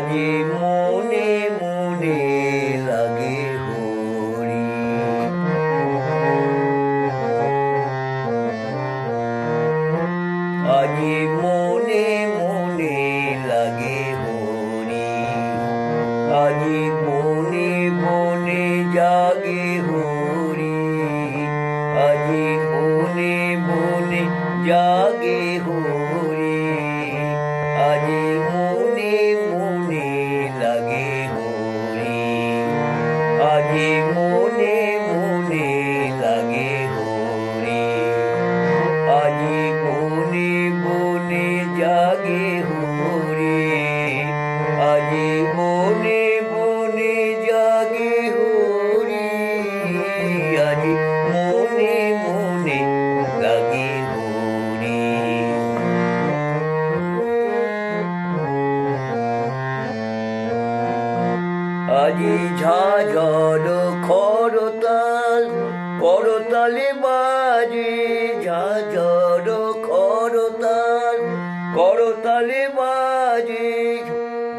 আজি মনে মনে লাগে হরি। আজি মনে মনে লাগে হরি। আজি বনে বনে জাগে হরি। আজি বনে বনে জাগে হরি। আজি মনে মনে লাগে হরি। আজি মনে মনে লাগে হরি। আজি বনে বনে জাগে হরি। আজি বনে বনে জাগে হরি। আজি মনে মনে লাগে হরি। আজি ঝাঁঝর খরতাল করতালে বাজে। ঝাঁঝর খরতাল করতালে বাজে।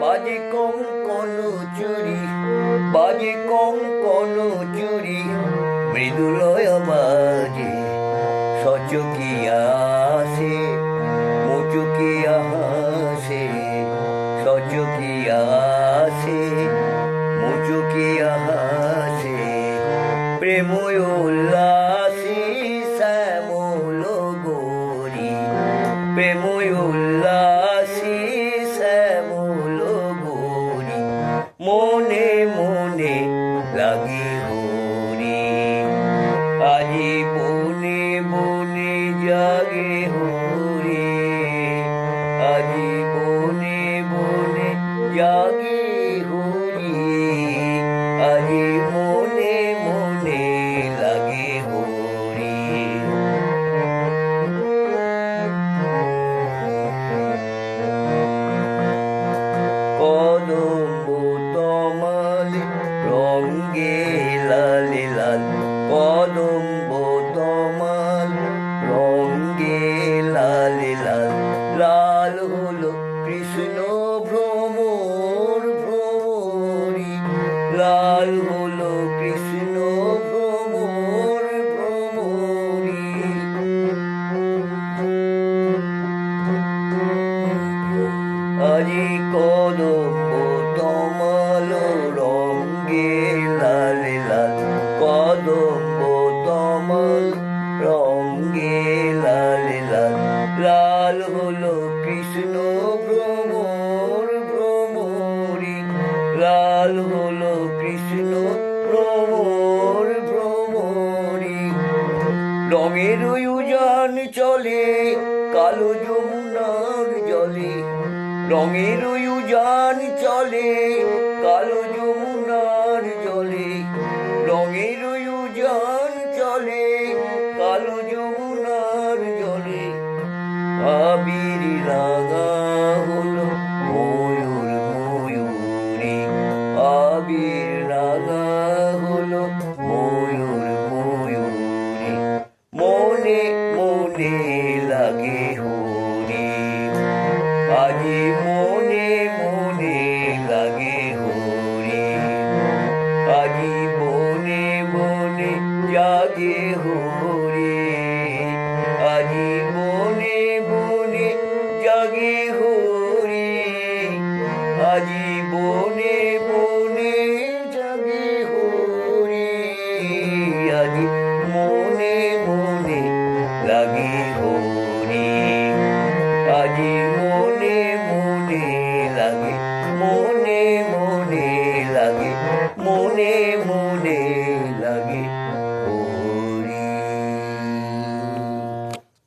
বাজে কঙ্কন চুরি, বাজে কঙ্কন চুরি, মৃদুলয় বাজে। সচকিয়া আসে মুচুকিয়া হাসে। সচকিয়া আসে মুচুকিয়া হাসে। প্রেম উল্লাসী শ্যামল গৌরী। প্রেম উল্লাসী শ্যামল গৌরী। মনে মনে লাগে হরি। আজি বনে বনে জাগে হরি। আজি বনে বনে জাগে হরি। আজি মনে মনে লাগে হরি। কদম্ব তমাল রঙ্গে লালে লাল। কদম্ব তমাল রঙ্গে লালে লাল। লাল হলো কৃষ্ণ ভ্রমর ভ্রমরি। লাল হলো কৃষ্ণ ভ্রমর ভ্রমরি। আজি কদম্ব তমাল রঙ্গে লালে লাল। কদম্ব তমাল রঙ্গে লালে লাল। লাল হলো কৃষ্ণ ভ্রমর ভ্রমরি। লাল হলো কৃষ্ণ ভ্রমর ভ্রমরি। রঙের উজান চলে কালো যমুনার জলে। রঙের উজান চলে কালো যমুনার জলে। রঙের উজান চলে কালো যমুনার জলে। আবির রাঙা হলো ময়ূর ময়ূরী। আবির রাঙা হলো ময়ূর ময়ূরী। মনে মনে লাগে হরি। আজি মনে মনে লাগে হরি। আজি বনে বনে জাগে হরি।